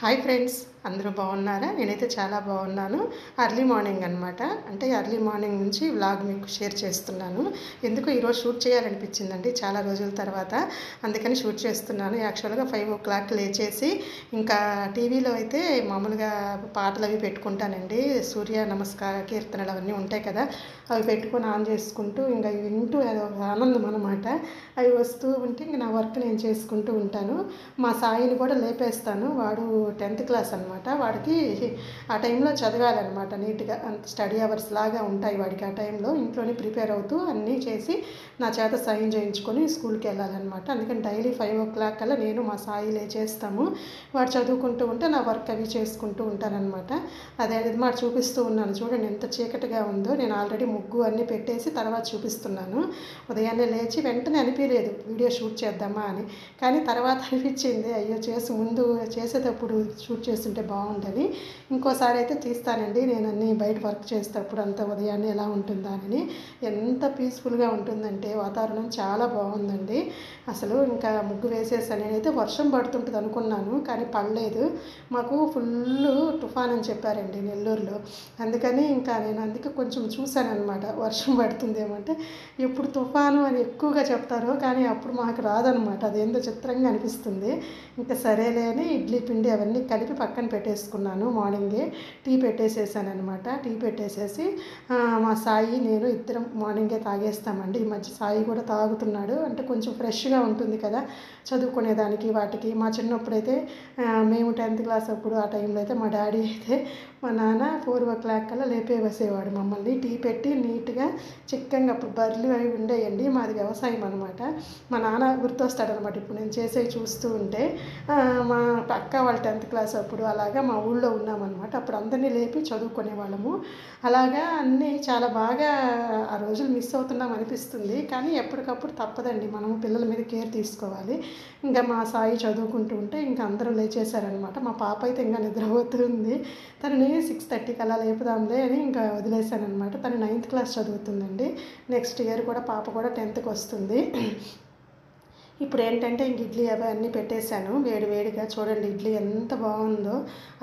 Hi friends, అందరూ బాగున్నారా? నేనైతే చాలా బాగున్నాను. ఎర్లీ మార్నింగ్ అనమాట. అంటే ఎర్లీ మార్నింగ్ నుంచి వ్లాగ్ మీకు షేర్ చేస్తున్నాను. ఎందుకు ఈరోజు షూట్ చేయాలనిపించిందండి చాలా రోజుల తర్వాత. అందుకని షూట్ చేస్తున్నాను. యాక్చువల్గా 5 o'clock లేచేసి ఇంకా టీవీలో అయితే మామూలుగా పాటలు అవి పెట్టుకుంటానండి. సూర్య నమస్కార కీర్తనలు అవన్నీ ఉంటాయి కదా, అవి పెట్టుకొని ఆన్ చేసుకుంటూ ఇంకా వింటూ అది ఒక ఆనందం అనమాట. అవి వస్తూ ఉంటే ఇంక నా వర్క్ నేను చేసుకుంటూ ఉంటాను. మా సాయిని కూడా లేపేస్తాను. వాడు 10th క్లాస్ అనమాట. వాడికి ఆ టైంలో చదవాలన్నమాట. నీట్గా అంత స్టడీ అవర్స్ లాగా ఉంటాయి వాడికి. ఆ టైంలో ఇంట్లోనే ప్రిపేర్ అవుతూ అన్నీ చేసి నా చేత సైన్ చేయించుకొని స్కూల్కి వెళ్ళాలన్నమాట. అందుకని డైలీ 5 o'clock కల్లా నేను మా సాయి లేచేస్తాము. వాడు చదువుకుంటూ ఉంటే నా వర్క్ అవి చేసుకుంటూ ఉంటానన్నమాట. అదే మాట చూపిస్తూ ఉన్నాను చూడండి, ఎంత చీకటిగా ఉందో. నేను ఆల్రెడీ ముగ్గు అన్నీ పెట్టేసి తర్వాత చూపిస్తున్నాను. ఉదయాన్నే లేచి వెంటనే అనిపించలేదు వీడియో షూట్ చేద్దామా అని, కానీ తర్వాత అనిపించింది అయ్యో ముందు చేసేటప్పుడు షూట్ చేస్తుంటే బాగుంటుంది. ఇంకోసారి అయితే తీస్తానండి నేను అన్నీ బయట వర్క్ చేసేటప్పుడు అంతా ఉదయాన్నే ఎలా ఉంటుందా అని. ఎంత పీస్ఫుల్గా ఉంటుందంటే వాతావరణం చాలా బాగుందండి. అసలు ఇంకా ముగ్గు వేసేసాను. నేనైతే వర్షం పడుతుంటుంది అనుకున్నాను, కానీ పడలేదు. మాకు ఫుల్ తుఫాన్ అని చెప్పారండి నెల్లూరులో. అందుకని ఇంకా నేను అందుకే కొంచెం చూశాను అనమాట, వర్షం పడుతుందేమో అంటే. ఎప్పుడు తుఫాను అని ఎక్కువగా చెప్తారో కానీ అప్పుడు మాకు రాదనమాట. అదేందో చిత్రంగా అనిపిస్తుంది. ఇంకా సరేలే అని ఇడ్లీ పిండి అవన్నీ కలిపి పక్కన పెట్టేసుకున్నాను. మార్నింగే టీ పెట్టేసేసాను అనమాట. టీ పెట్టేసేసి మా సాయి నేను ఇద్దరం మార్నింగే తాగేస్తామండి. ఈ మధ్య సాయి కూడా తాగుతున్నాడు. అంటే కొంచెం ఫ్రెష్గా ఉంటుంది కదా చదువుకునేదానికి వాటికి. మా చిన్నప్పుడైతే మేము 10th క్లాస్ అప్పుడు ఆ టైంలో అయితే మా డాడీ అయితే మా నాన్న 4 o'clock కల్లా లేపేసేవాడు మమ్మల్ని. టీ పెట్టి నీట్గా చిక్కంగా, అప్పుడు బర్రెలు అవి ఉండేయండి, మాది వ్యవసాయం అనమాట. మా నాన్న గుర్తొస్తాడనమాట ఇప్పుడు నేను చేసేవి చూస్తూ ఉంటే. మా అక్క వాళ్ళ 10th క్లాస్ అప్పుడు అలాగా మా ఊళ్ళో ఉన్నామన్నమాట. అప్పుడు అందరినీ లేపి చదువుకునే వాళ్ళము. అలాగా అన్నీ చాలా బాగా ఆ రోజులు మిస్ అవుతున్నాం అనిపిస్తుంది. కానీ ఎప్పటికప్పుడు తప్పదండి, మనం పిల్లల మీద కేర్ తీసుకోవాలి. ఇంకా మా సాయి చదువుకుంటూ ఉంటే ఇంకా అందరూ లేచేశారనమాట. మా పాప అయితే ఇంకా నిద్రపోతుంది. తనని 6:30కి అలా లేపుదాంలే అని ఇంకా వదిలేశాను అనమాట. తను 9th క్లాస్ చదువుతుందండి. నెక్స్ట్ ఇయర్ కూడా పాప కూడా 10th వస్తుంది. ఇప్పుడు ఏంటంటే ఇంక ఇడ్లీ అవన్నీ పెట్టేశాను వేడివేడిగా. చూడండి ఇడ్లీ ఎంత బాగుందో,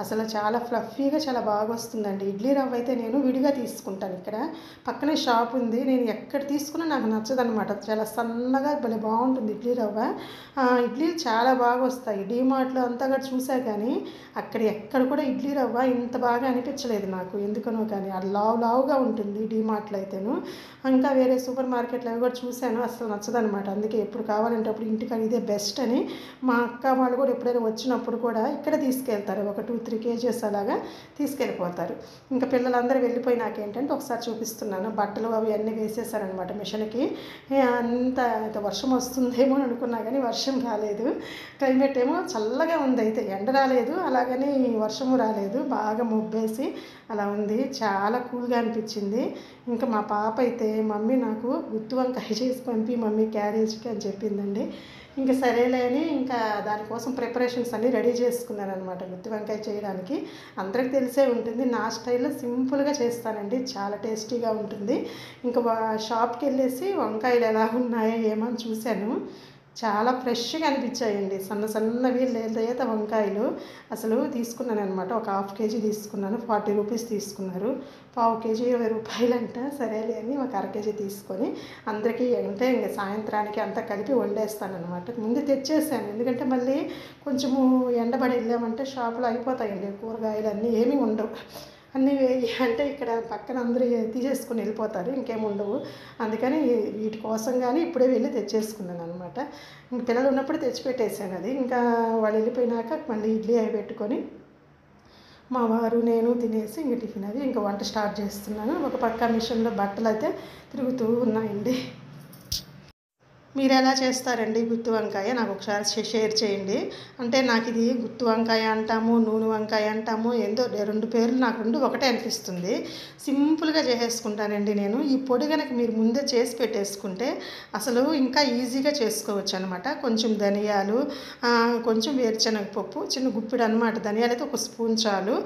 అసలు చాలా ఫ్లఫీగా చాలా బాగా వస్తుందండి. ఇడ్లీ రవ్వ అయితే నేను విడిగా తీసుకుంటాను. ఇక్కడ పక్కనే షాప్ ఉంది, నేను ఎక్కడ తీసుకున్నా నాకు నచ్చదనమాట. చాలా సన్నగా భలే బాగుంటుంది ఇడ్లీ రవ్వ. ఇడ్లీ చాలా బాగా వస్తాయి. డీమార్ట్లో అంతా కూడా చూసా కానీ అక్కడ ఎక్కడ కూడా ఇడ్లీ రవ్వ ఇంత బాగా అనిపించలేదు నాకు ఎందుకనో. కానీ అది లావుగా ఉంటుంది డీమార్ట్లో అయితేను. ఇంకా వేరే సూపర్ మార్కెట్లో అవి కూడా చూశాను, అసలు నచ్చదనమాట. అందుకే ఎప్పుడు కావాలంటే అప్పుడు ఇంటికి ఇదే బెస్ట్ అని మా అక్క వాళ్ళు కూడా ఎప్పుడైనా వచ్చినప్పుడు కూడా ఇక్కడ తీసుకెళ్తారు. ఒక 2-3 kgs అలాగా తీసుకెళ్ళిపోతారు. ఇంకా పిల్లలందరూ వెళ్ళిపోయినాక ఏంటంటే ఒకసారి చూపిస్తున్నాను. బట్టలు అవి అన్నీ వేసేసారనమాట మిషన్కి. అంత వర్షం వస్తుందేమో అని అనుకున్నా కానీ వర్షం రాలేదు. క్లైమేట్ ఏమో చల్లగా ఉంది, అయితే ఎండ రాలేదు అలాగని వర్షము రాలేదు, బాగా మొబ్బేసి అలా ఉంది. చాలా కూల్గా అనిపించింది. ఇంకా మా పాప అయితే మమ్మీ నాకు గుత్తి వంకాయ చేసి పంపి మమ్మీ క్యారేజ్కి అని చెప్పిందండి. ఇంకా సరేలే అని ఇంకా దానికోసం ప్రిపరేషన్స్ అన్నీ రెడీ చేసుకున్నాను అనమాట. గుత్తి వంకాయ చేయడానికి అందరికి తెలిసే ఉంటుంది, నా స్టైల్లో సింపుల్గా చేస్తానండి, చాలా టేస్టీగా ఉంటుంది. ఇంకా షాప్కి వెళ్ళేసి వంకాయలు ఎలా ఉన్నాయో ఏమని చూశాను. చాలా ఫ్రెష్గా అనిపించాయండి, సన్నవి లేత వంకాయలు. అసలు తీసుకున్నాను అనమాట. ఒక 1/2 kg తీసుకున్నాను, 40 రూపీస్ తీసుకున్నారు. 1/4 kg 20 రూపాయలంట. సరేలే అని ఒక 1/2 kg తీసుకొని అందరికీ అంటే ఇంకా సాయంత్రానికి అంతా కలిపి వండేస్తాను అనమాట. ముందు తెచ్చేసాను, ఎందుకంటే మళ్ళీ కొంచెము ఎండబడి వెళ్ళామంటే షాపులో అయిపోతాయండి కూరగాయలు అన్నీ, ఏమీ ఉండవు. అన్నీ అంటే ఇక్కడ పక్కన అందరూ తీసేసుకుని వెళ్ళిపోతారు, ఇంకేమి ఉండవు. అందుకని వీటి కోసం కానీ ఇప్పుడే వెళ్ళి తెచ్చేసుకున్నాను అనమాట. ఇంక పిల్లలు ఉన్నప్పుడు తెచ్చిపెట్టేసాను అది. ఇంకా వాళ్ళు వెళ్ళిపోయినాక మళ్ళీ ఇడ్లీ అవి పెట్టుకొని మా వారు నేను తినేసి ఇంక టిఫిన్ అది ఇంకా వంట స్టార్ట్ చేస్తున్నాను. ఒక పక్క మిషన్లో బట్టలు అయితే తిరుగుతూ ఉన్నాయండి. మీరు ఎలా చేస్తారండి గుత్తి వంకాయ? నాకు ఒకసారి షేర్ చేయండి. అంటే నాకు ఇది గుత్తి వంకాయ అంటాము, నూనె వంకాయ అంటాము, ఏందో 2 పేర్లు, నాకు 2 ఒకటే అనిపిస్తుంది. సింపుల్గా చేసేసుకుంటానండి నేను. ఈ పొడి కనుక మీరు ముందే చేసి పెట్టేసుకుంటే అసలు ఇంకా ఈజీగా చేసుకోవచ్చు అనమాట. కొంచెం ధనియాలు, కొంచెం వేరుశనగపప్పు, చిన్న గుప్పిడు అనమాట. ధనియాలు అయితే 1 స్పూన్ చాలు.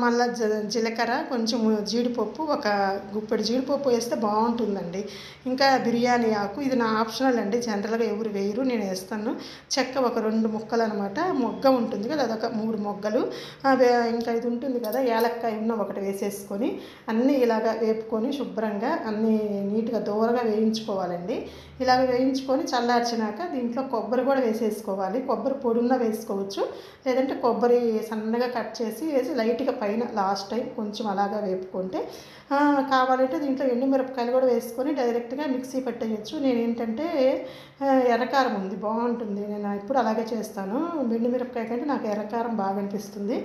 మళ్ళీ జీలకర్ర, కొంచెం జీడిపప్పు, ఒక గుప్పెడు జీడిపప్పు వేస్తే బాగుంటుందండి. ఇంకా బిర్యానీ ఆకు, ఇది నా ఆప్షనల్ ఆప్షనల్ అండి, జనరల్గా ఎవరు వేయరు, నేను వేస్తాను. చెక్క ఒక 2 ముక్కలు అనమాట, మొగ్గ ఉంటుంది కదా అదొక 3 మొగ్గలు, ఇంకా ఇది ఉంటుంది కదా యాలక్కాయ ఒకటి వేసేసుకొని అన్నీ ఇలాగ వేపుకొని శుభ్రంగా అన్నీ నీట్గా దూరగా వేయించుకోవాలండి. ఇలాగ వేయించుకొని చల్లార్చినాక దీంట్లో కొబ్బరి కూడా వేసేసుకోవాలి. కొబ్బరి పొడున్న వేసుకోవచ్చు, లేదంటే కొబ్బరి సన్నగా కట్ చేసి వేసి లైట్గా పైన లాస్ట్ టైం కొంచెం అలాగా వేపుకుంటే, కావాలంటే దీంట్లో ఎండుమిరపకాయలు కూడా వేసుకొని డైరెక్ట్గా మిక్సీ పట్టేయచ్చు. నేనేంటంటే ఎర్రకారం ఉంది బాగుంటుంది, నేను ఎప్పుడు అలాగే చేస్తాను. ఎండుమిరపకాయ కంటే నాకు ఎర్రకారం బాగా అనిపిస్తుంది.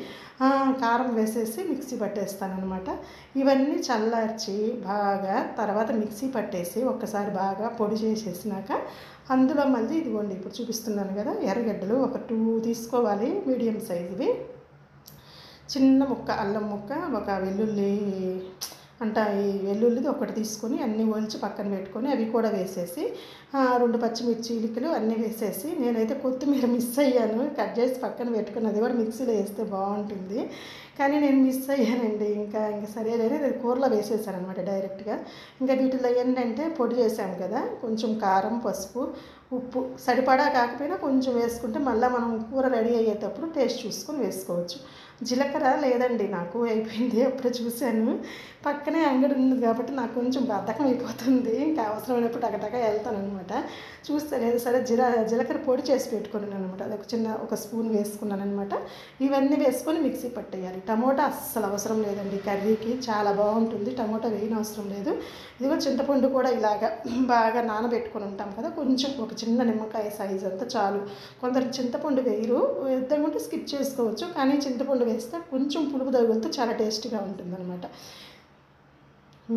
కారం వేసేసి మిక్సీ పట్టేస్తాను అనమాట. ఇవన్నీ చల్లార్చి బాగా తర్వాత మిక్సీ పట్టేసి ఒక్కసారి బాగా పొడి చేసేసినాక అందులో మళ్ళీ ఇదిగోండి ఇప్పుడు చూపిస్తున్నాను కదా ఎర్రగడ్డలు ఒక 2 తీసుకోవాలి, మీడియం సైజువి. చిన్న ముక్క అల్లం ముక్క, ఒక వెల్లుల్లి ఈ వెల్లుల్లిది ఒకటి తీసుకొని అన్నీ ఒలిచి పక్కన పెట్టుకొని అవి కూడా వేసేసి 2 పచ్చిమిర్చి ఇలికలు అన్నీ వేసేసి, నేనైతే కొత్తిమీర మిస్ అయ్యాను, కట్ చేసి పక్కన పెట్టుకుని అది కూడా మిక్సీలో వేస్తే బాగుంటుంది, కానీ నేను మిస్ అయ్యానండి. ఇంకా సరేలేని అది కూరలో వేసేసాను అనమాట డైరెక్ట్గా. ఇంకా వీటిలో ఏంటంటే పొడి చేసాము కదా, కొంచెం కారం, పసుపు, ఉప్పు సరిపడా కాకపోయినా కొంచెం వేసుకుంటే మళ్ళీ మనం కూర రెడీ అయ్యేటప్పుడు టేస్ట్ చూసుకొని వేసుకోవచ్చు. జీలకర్ర లేదండి, నాకు అయిపోయింది, అప్పుడే చూశాను. పక్కనే అంగడి ఉంది కాబట్టి నాకు కొంచెం బద్ధకం అయిపోతుంది, ఇంకా అవసరమైనప్పుడు టకటక వెళ్తాను అనమాట. చూస్తే లేదు సరే జీలకర్ర పొడి చేసి పెట్టుకున్నాను అనమాట, అది ఒక స్పూన్ వేసుకున్నాను అనమాట. ఇవన్నీ వేసుకొని మిక్సీ పట్టేయాలి. టమోటా అస్సలు అవసరం లేదండి కర్రీకి, చాలా బాగుంటుంది, టమోటా వేయని అవసరం లేదు. ఇదిగో చింతపండు కూడా ఇలాగా బాగా నానబెట్టుకొని ఉంటాం కదా, కొంచెం ఒక చిన్న నిమ్మకాయ సైజ్ అంతా చాలు. కొందరు చింతపండు వేయరు, వేద్దామంటే స్కిప్ చేసుకోవచ్చు, కానీ చింతపండు వేస్తే కొంచెం పులుపు తగులుతూ చాలా టేస్టీగా ఉంటుంది అనమాట.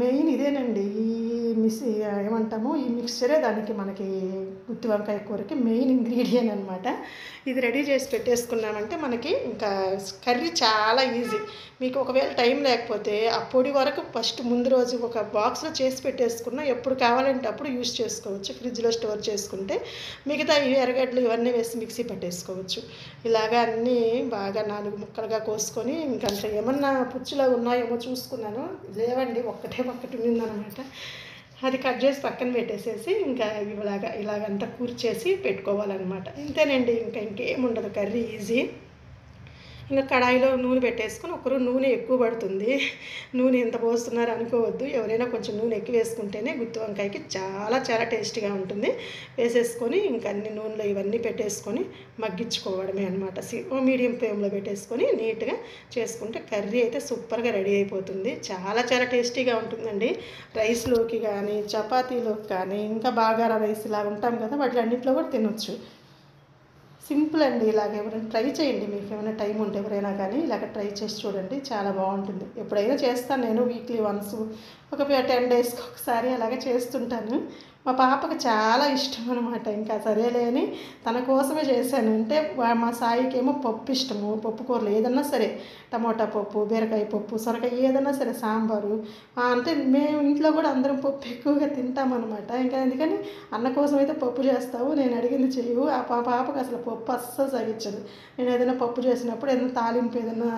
మెయిన్ ఇదేనండి, ఏమంటాము ఈ మిక్స్చరే దానికి మనకి గుత్తి వంకాయ కూరకి మెయిన్ ఇంగ్రీడియంట్ అనమాట. ఇది రెడీ చేసి పెట్టేసుకున్నామంటే మనకి ఇంకా కర్రీ చాలా ఈజీ. మీకు ఒకవేళ టైం లేకపోతే ఆ పొడి వరకు ఫస్ట్ ముందు రోజు ఒక బాక్స్లో చేసి పెట్టేసుకున్నా ఎప్పుడు కావాలంటే అప్పుడు యూస్ చేసుకోవచ్చు, ఫ్రిడ్జ్లో స్టోర్ చేసుకుంటే. మిగతా ఈ ఎర్రగడ్డలు ఇవన్నీ వేసి మిక్సీ పట్టేసుకోవచ్చు. ఇలాగా అన్నీ బాగా 4 ముక్కలుగా కోసుకొని, ఇంకా ఏమన్నా పుచ్చులో ఉన్నాయేమో చూసుకున్నాను, లేవండి ఒకటి ఉందన్నమాట. అది కట్ చేసి పక్కన పెట్టేసేసి ఇంకా ఇలాగంతా కూర్చేసి పెట్టుకోవాలన్నమాట. ఇంతేనండి, ఇంకేముండదు, కర్రీ ఈజీ. ఇంకా కడాయిలో నూనె పెట్టేసుకొని, ఒకరు నూనె ఎక్కువ పడుతుంది, నూనె ఎంత పోస్తున్నారు అనుకోవద్దు, ఎవరైనా కొంచెం నూనె ఎక్కువ వేసుకుంటేనే గుత్తి వంకాయకి చాలా చాలా టేస్టీగా ఉంటుంది. వేసేసుకొని ఇంకా అన్ని నూనెలో ఇవన్నీ పెట్టేసుకొని మగ్గించుకోవడమే అనమాట. మీడియం ఫ్లేమ్లో పెట్టేసుకొని నీట్గా చేసుకుంటే కర్రీ అయితే సూపర్గా రెడీ అయిపోతుంది. చాలా చాలా టేస్టీగా ఉంటుందండి. రైస్లోకి కానీ చపాతీలోకి కానీ ఇంకా బాగారా రైస్ ఇలా ఉంటాం కదా వాటిలన్నింటిలో కూడా తినొచ్చు. సింపుల్ అండి, ఇలాగ ఎవరైనా ట్రై చేయండి, మీకు ఏమైనా టైం ఉంటే ఎవరైనా కానీ ఇలాగ ట్రై చేసి చూడండి, చాలా బాగుంటుంది. ఎప్పుడైనా చేస్తాను నేను, వీక్లీ వన్స్, ఒక 10 డేస్కి ఒకసారి అలాగే చేస్తుంటాను. మా పాపకు చాలా ఇష్టం అనమాట. ఇంకా సరేలే అని తన కోసమే చేశాను. అంటే మా సాయికేమో పప్పు ఇష్టము, పప్పు కూరలు ఏదన్నా సరే, టమోటా పప్పు, బీరకాయ పప్పు, సొరకాయ ఏదన్నా సరే, సాంబారు, అంటే మేము ఇంట్లో కూడా అందరం పప్పు ఎక్కువగా తింటామన్నమాట. ఇంకా అందుకని అన్న కోసం అయితే పప్పు చేస్తావు, నేను అడిగింది చెయ్యవు. ఆ పాపకు అసలు పప్పు అస్సలు సగించదు. నేను ఏదైనా పప్పు చేసినప్పుడు ఏదైనా తాలింపు ఏదైనా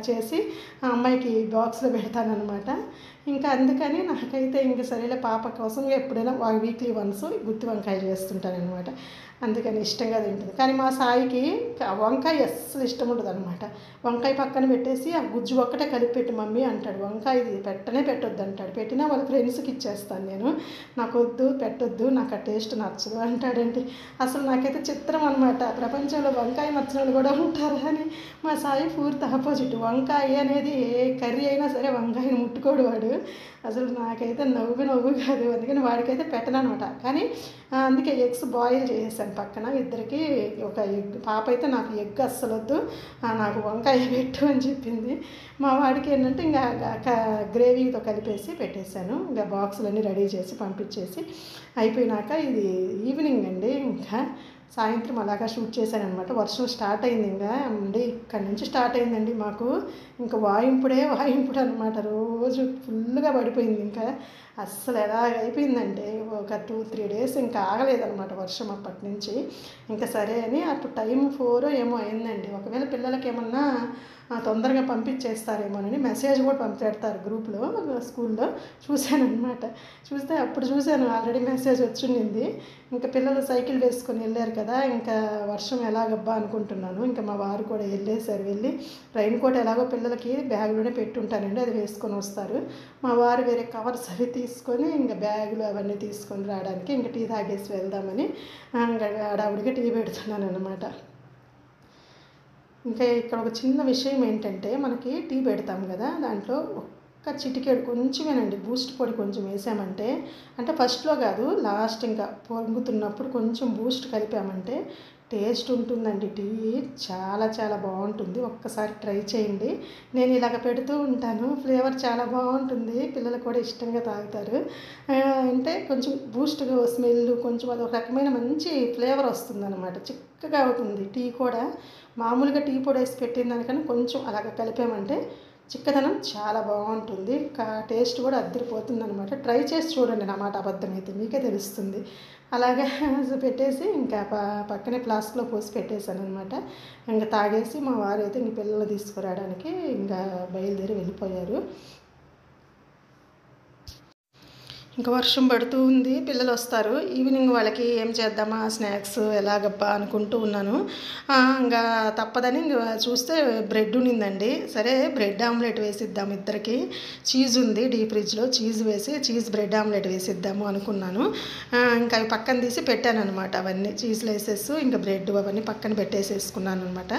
చేసి ఆ అమ్మాయికి బాక్స్లో పెడతానమాట. ఇంకా అందుకని నాకైతే ఇంక సరేలే పాప కోసం ఎప్పుడైనా వీక్లీ వన్స్ గుత్తి వంకాయ చేస్తుంటానమాట. అందుకని ఇష్టంగా తింటుంది. కానీ మా సాయికి వంకాయ అస్సలు ఇష్టం ఉండదు అనమాట. వంకాయ పక్కన పెట్టేసి ఆ గుజ్జు ఒక్కటే కలిపి పెట్టి మమ్మీ అంటాడు, వంకాయ ఇది పెట్టొద్దు అంటాడు. పెట్టినా వాళ్ళ ఫ్రెండ్స్కి ఇచ్చేస్తాను నేను, నాకు వద్దు పెట్టొద్దు, నాకు ఆ టేస్ట్ నచ్చదు అంటాడండి. అసలు నాకైతే చిత్రం అనమాట, ప్రపంచంలో వంకాయ నచ్చిన వాళ్ళు కూడా ఉంటారు. అని మా సాయి పూర్తి ఆపోజిట్, వంకాయ అనేది ఏ కర్రీ అయినా సరే వంకాయని ముట్టుకోడు వాడు. అసలు నాకైతే నవ్వు కాదు, అందుకని వాడికైతే పెట్టను అనమాట. కానీ అందుకే ఎగ్స్ బాయిల్ చేసేసాను పక్కన ఇద్దరికి. ఒక ఎగ్, పాప అయితే నాకు ఎగ్ అస్సలు వద్దు, నాకు వంకాయ పెట్టు అని చెప్పింది. మా వాడికి ఏంటంటే ఇంకా గ్రేవీతో కలిపేసి పెట్టేశాను. ఇంకా బాక్సులన్నీ రెడీ చేసి పంపించేసి అయిపోయినాక ఇది ఈవినింగ్ అండి, ఇంకా సాయంత్రం అలాగా షూట్ చేశానమాట. వర్షం స్టార్ట్ అయింది ఇంకా అండి, ఇక్కడి నుంచి స్టార్ట్ అయిందండి మాకు. ఇంకా వాయింపుడు అనమాట, రోజు ఫుల్గా పడిపోయింది. ఇంకా అస్సలు ఎలాగైపోయిందంటే ఒక 2-3 డేస్ ఇంకా ఆగలేదనమాట వర్షం అప్పటి నుంచి. ఇంకా సరే అని అప్పుడు టైం 4 ఏమో అయిందండి. ఒకవేళ పిల్లలకి ఏమన్నా తొందరగా పంపించేస్తారేమోనని మెసేజ్ కూడా పంపెడతారు గ్రూప్లో స్కూల్లో. చూశాననమాట. చూస్తే అప్పుడు చూశాను ఆల్రెడీ మెసేజ్ వచ్చింది. ఇంకా పిల్లలు సైకిల్ వేసుకొని వెళ్ళారు కదా, ఇంకా వర్షం ఎలాగబ్బా అనుకుంటున్నాను. ఇంకా మా వారు కూడా వెళ్ళేసారు. వెళ్ళి రైన్ కోట్ ఎలాగో పిల్లలకి బ్యాగ్లోనే పెట్టుంటానండి, అది వేసుకొని వస్తారు. మా వారు వేరే కవర్స్ అవి తీసుకొని ఇంకా బ్యాగులు అవన్నీ తీసుకొని రావడానికి ఇంకా టీ తాగేసి వెళ్దామని ఇంకా ఆడావిడిగా టీ పెడుతున్నాను అనమాట. ఇంకా ఇక్కడ ఒక చిన్న విషయం ఏంటంటే, మనకి టీ పెడతాం కదా, దాంట్లో ఒక్క చిటికెడు కొంచెమేనండి బూస్ట్ పొడి కొంచెం వేసామంటే, అంటే ఫస్ట్లో కాదు లాస్ట్ ఇంకా పొంగుతున్నప్పుడు కొంచెం బూస్ట్ కలిపామంటే టేస్ట్ ఉంటుందండి. టీ చాలా చాలా బాగుంటుంది. ఒక్కసారి ట్రై చేయండి. నేను ఇలాగ పెడుతూ ఉంటాను. ఫ్లేవర్ చాలా బాగుంటుంది. పిల్లలు కూడా ఇష్టంగా తాగుతారు. అంటే కొంచెం బూస్ట్ స్మెల్ కొంచెం అది ఒక రకమైన మంచి ఫ్లేవర్ వస్తుందన్నమాట. చిక్కగా అవుతుంది టీ కూడా. మామూలుగా టీ పొడి వేసి పెట్టిన దానికన్నా కొంచెం అలాగ కలిపామంటే చిక్కదనం చాలా బాగుంటుంది. టేస్ట్ కూడా అద్దరిపోతుంది అనమాట. ట్రై చేసి చూడండి, నా మాట అబద్ధమైతే మీకే తెలుస్తుంది. అలాగే పెట్టేసి ఇంకా పక్కనే ఫ్లాస్క్లో పోసి పెట్టేశాను అనమాట. ఇంకా తాగేసి మా వారు అయితే ఇంక పిల్లలు తీసుకురావడానికి ఇంకా బయలుదేరి వెళ్ళిపోయారు. ఇంకా వర్షం పడుతూ ఉంది, పిల్లలు వస్తారు. ఈవినింగ్ వాళ్ళకి ఏం చేద్దామా స్నాక్స్ ఎలాగబ్బా అనుకుంటూ ఉన్నాను. ఇంకా తప్పదని చూస్తే బ్రెడ్ ఉన్నిందండి. సరే బ్రెడ్ ఆమ్లెట్ వేసిద్దాం ఇద్దరికి. చీజ్ ఉంది డీప్ ఫ్రిడ్జ్లో, చీజ్ వేసి చీజ్ బ్రెడ్ ఆమ్లెట్ వేసిద్దాము అనుకున్నాను. ఇంకా అవి పక్కన తీసి పెట్టాను అనమాట. అవన్నీ చీజ్లు వేసేసి ఇంకా బ్రెడ్ అవన్నీ పక్కన పెట్టేసేసుకున్నాను అనమాట.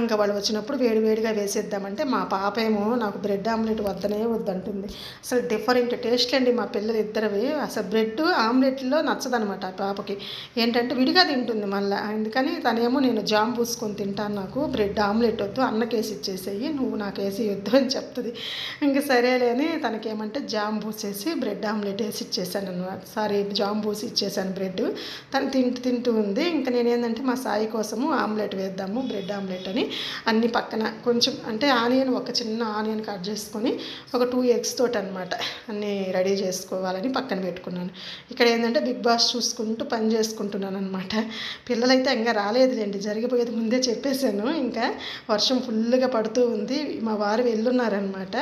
ఇంకా వాళ్ళు వచ్చినప్పుడు వేడివేడిగా వేసేద్దామంటే మా పాప ఏమో నాకు బ్రెడ్ ఆమ్లెట్ వద్దనే వద్దంటుంది. అసలు డిఫరెంట్ టేస్ట్ అండి మా పిల్లలు ఇద్దరివి. అసలు బ్రెడ్ ఆమ్లెట్లో నచ్చదనమాట ఆ పాపకి. ఏంటంటే విడిగా తింటుంది మళ్ళీ. అందుకని తనేమో నేను జామ్ పూసుకొని తింటాను, నాకు బ్రెడ్ ఆమ్లెట్ వద్దు, అన్నకేసి ఇచ్చేసేయి, నువ్వు నాకేసి వద్దు అని చెప్తుంది. ఇంక సరేలే అని తనకేమంటే జామ్ పూసేసి బ్రెడ్ ఆమ్లెట్ వేసి ఇచ్చేసాను అనమాట. జామ్ పూసి ఇచ్చేసాను బ్రెడ్. తను తింటూ ఉంది. ఇంకా నేనేంటంటే మా సాయి కోసము ఆమ్లెట్ వేద్దాము బ్రెడ్ ఆమ్లెట్ అని అన్ని పక్కన కొంచెం అంటే ఆనియన్, ఒక చిన్న ఆనియన్ కట్ చేసుకొని ఒక 2 ఎగ్స్ తోటి అనమాట అన్నీ రెడీ చేసుకోవాలని పక్కన పెట్టుకున్నాను. ఇక్కడ ఏంటంటే బిగ్ బాస్ చూసుకుంటూ పని చేసుకుంటున్నాను అనమాట. పిల్లలైతే ఇంకా రాలేదులేండి, జరిగిపోయేది ముందే చెప్పేశాను. ఇంకా వర్షం ఫుల్గా పడుతూ ఉంది. మా వారు వెళ్ళున్నారనమాట.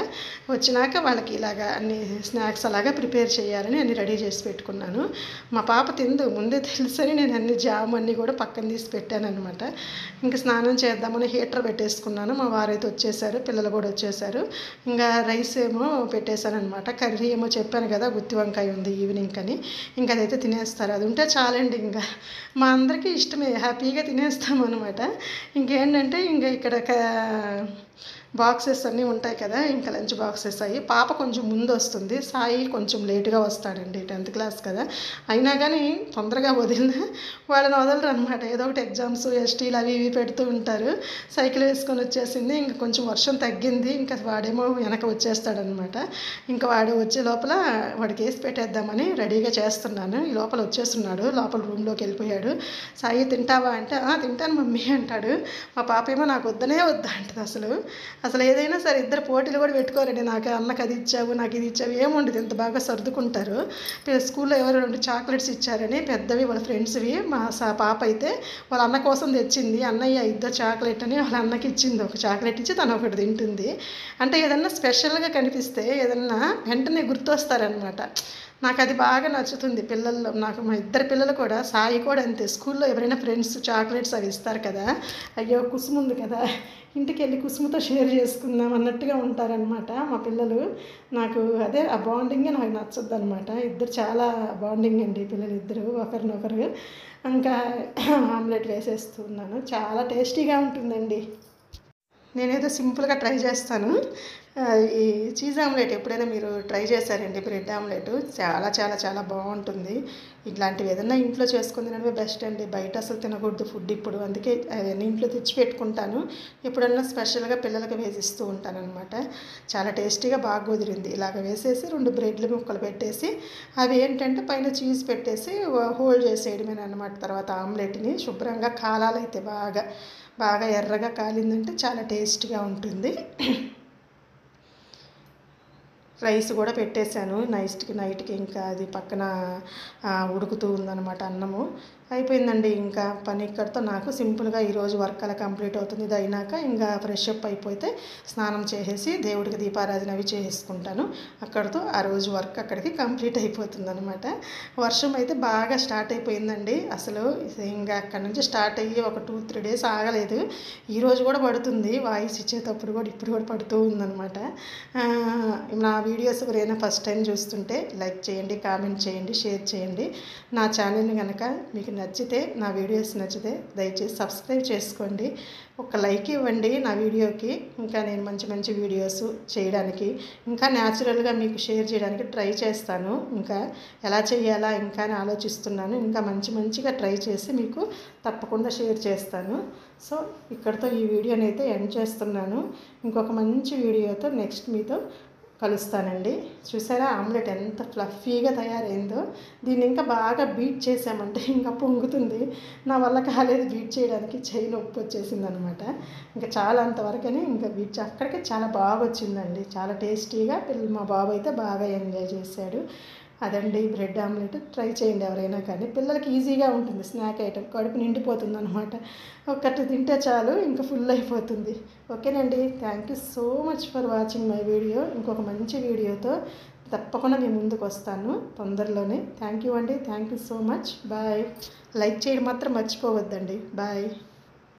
వచ్చినాక వాళ్ళకి ఇలాగా అన్ని స్నాక్స్ అలాగా ప్రిపేర్ చేయాలని అన్ని రెడీ చేసి పెట్టుకున్నాను. మా పాప తిందు ముందే తెలుసని నేను అన్ని జామ్ అన్నీ కూడా పక్కన తీసి పెట్టాను అనమాట. ఇంకా స్నానం చేద్దామని హీటర్ పెట్టేసుకున్నాను. మా వారైతే వచ్చేసారు, పిల్లలు కూడా వచ్చేసారు. ఇంకా రైస్ ఏమో పెట్టేశాను అనమాట. కర్రీ ఏమో చెప్పాను కదా గుత్తి వంకాయ ఉంది ఈవినింగ్ అని, ఇంకా అదైతే తినేస్తారు. అది ఉంటే చాలండి, ఇంకా మా అందరికీ ఇష్టమే, హ్యాపీగా తినేస్తాం అనమాట. ఇంకేంటంటే ఇంకా ఇక్కడ బాక్సెస్ అన్నీ ఉంటాయి కదా, ఇంకా లంచ్ బాక్సెస్ అయ్యి పాప కొంచెం ముందు వస్తుంది, సాయి కొంచెం లేటుగా వస్తాడండి, 10th క్లాస్ కదా. అయినా కానీ తొందరగా వదిలినా వాళ్ళని వదలరు అనమాట. ఏదో ఒకటి ఎగ్జామ్స్ ఎస్టీలు అవి ఇవి పెడుతూ ఉంటారు. సైకిల్ వేసుకొని వచ్చేసింది. ఇంకా కొంచెం వర్షం తగ్గింది, ఇంకా వాడేమో వెనక వచ్చేస్తాడనమాట. ఇంకా వాడు వచ్చే లోపల వాడికి వేసి పెట్టేద్దామని రెడీగా చేస్తున్నాను. ఈ లోపల వచ్చేస్తున్నాడు, లోపల రూమ్లోకి వెళ్ళిపోయాడు. సాయి తింటావా అంటే తింటాను మమ్మీ అంటాడు. మా పాప ఏమో నాకు వద్దనే వద్దా అంటది. అసలు ఏదైనా సరే ఇద్దరు పోటీలు కూడా పెట్టుకోరండి. నాకు అన్నకు అది ఇచ్చావు, నాకు ఇది ఇచ్చావు ఏముండదు, ఎంత బాగా సర్దుకుంటారు. స్కూల్లో ఎవరు 2 చాక్లెట్స్ ఇచ్చారని పెద్దవి వాళ్ళ ఫ్రెండ్స్వి. మా పాప అయితే వాళ్ళ అన్న కోసం తెచ్చింది. అన్నయ్య ఇద్దరు చాక్లెట్ అని వాళ్ళ అన్నకి ఇచ్చింది. ఒక చాక్లెట్ ఇచ్చి తను ఒకటి తింటుంది. అంటే ఏదన్నా స్పెషల్గా కనిపిస్తే ఏదన్నా వెంటనే గుర్తొస్తారనమాట. నాకు అది బాగా నచ్చుతుంది పిల్లల్లో. నాకు మా ఇద్దరు పిల్లలు కూడా, సాయి కూడా అంతే. స్కూల్లో ఎవరైనా ఫ్రెండ్స్ చాక్లెట్స్ అవి ఇస్తారు కదా, అయ్యో కుసుమ ఉంది కదా, ఇంటికి వెళ్ళి కుసుమతో షేర్ చేసుకుందాం అన్నట్టుగా ఉంటారనమాట మా పిల్లలు. నాకు అదే ఆ బాండింగే నాకు నచ్చద్దు అనమాట. ఇద్దరు చాలా బాండింగ్ అండి పిల్లలు ఇద్దరు, ఒకరినొకరు. ఇంకా ఆమ్లెట్ వేసేస్తున్నాను. చాలా టేస్టీగా ఉంటుందండి. నేనేదో సింపుల్గా ట్రై చేస్తాను. ఈ చీజ్ ఆమ్లెట్ ఎప్పుడైనా మీరు ట్రై చేశారండి? బ్రెడ్ ఆమ్లెట్ చాలా చాలా చాలా బాగుంటుంది. ఇట్లాంటివి ఏదన్నా ఇంట్లో చేసుకుని తినడమే బెస్ట్ అండి. బయట అసలు తినకూడదు ఫుడ్ ఇప్పుడు. అందుకే అవన్నీ ఇంట్లో తెచ్చి పెట్టుకుంటాను. ఎప్పుడన్నా స్పెషల్గా పిల్లలకి వేసిస్తూ ఉంటాను అనమాట. చాలా టేస్టీగా బాగా కుదిరింది. ఇలాగ వేసేసి 2 బ్రెడ్లు ముక్కలు పెట్టేసి అవి ఏంటంటే పైన చీజ్ పెట్టేసి హోల్డ్ చేసేయడమేనమాట. తర్వాత ఆమ్లెట్ని శుభ్రంగా కాలాలైతే బాగా బాగా ఎర్రగా కాలిందంటే చాలా టేస్ట్గా ఉంటుంది. రైస్ కూడా పెట్టేశాను నైట్కి ఇంకా అది పక్కన ఉడుకుతూ ఉందన్నమాట అన్నము. అయిపోయిందండి ఇంకా పని ఇక్కడితో నాకు సింపుల్గా ఈరోజు వర్క్ అలా కంప్లీట్ అవుతుంది. ఇది అయినాక ఇంకా ఫ్రెష్ అప్ అయిపోతే స్నానం చేసేసి దేవుడికి దీపారాధన అవి చేసుకుంటాను. అక్కడితో ఆ రోజు వర్క్ అక్కడికి కంప్లీట్ అయిపోతుంది అనమాట. వర్షం అయితే బాగా స్టార్ట్ అయిపోయిందండి. అసలు ఇంకా అక్కడ నుంచి స్టార్ట్ అయ్యి ఒక 2-3 డేస్ ఆగలేదు. ఈరోజు కూడా పడుతుంది, వాయిస్ ఇచ్చేటప్పుడు కూడా ఇప్పుడు కూడా పడుతూ ఉందన్నమాట. నా వీడియోస్ ఎవరైనా ఫస్ట్ టైం చూస్తుంటే లైక్ చేయండి, కామెంట్ చేయండి, షేర్ చేయండి. నా ఛానల్ని కనుక మీకు నచ్చితే, నా వీడియోస్ నచ్చితే దయచేసి సబ్స్క్రైబ్ చేసుకోండి. ఒక లైక్ ఇవ్వండి నా వీడియోకి. ఇంకా నేను మంచి మంచి వీడియోస్ చేయడానికి, ఇంకా న్యాచురల్గా మీకు షేర్ చేయడానికి ట్రై చేస్తాను. ఇంకా ఎలా చేయాలా ఇంకా అని ఆలోచిస్తున్నాను. ఇంకా మంచిగా ట్రై చేసి మీకు తప్పకుండా షేర్ చేస్తాను. సో ఇక్కడితో ఈ వీడియోని అయితే ఎండ్ చేస్తున్నాను. ఇంకొక మంచి వీడియోతో నెక్స్ట్ మీతో కలుస్తానండి. చూసారా ఆమ్లెట్ ఎంత ఫ్లఫీగా తయారైందో. దీన్ని ఇంకా బాగా బీట్ చేసామంటే ఇంకా పొంగుతుంది. నా వల్ల కాలేదు బీట్ చేయడానికి, చేయి నొప్పి వచ్చేసింది అనమాట. ఇంకా చాలా అంతవరకని ఇంకా బీట్ అక్కడికే చాలా బాగా వచ్చిందండి, చాలా టేస్టీగా. మా బాబు అయితే బాగా ఎంజాయ్ చేశాడు. అదండి బ్రెడ్ ఆమ్లెట్. ట్రై చేయండి ఎవరైనా కానీ, పిల్లలకి ఈజీగా ఉంటుంది, స్నాక్ ఐటెం, కడుపు నిండిపోతుంది అనమాట. ఒక్కటి తింటే చాలు ఇంకా ఫుల్ అయిపోతుంది. ఓకేనండి, thank you so much for watching my video. ఇంకొక మంచి వీడియోతో తప్పకుండా మీ ముందుకు వస్తాను తొందరలోనే. థ్యాంక్ యూ అండి, thank you so much. Bye. Like చేయడం మాత్రం మర్చిపోవద్దండి. బాయ్.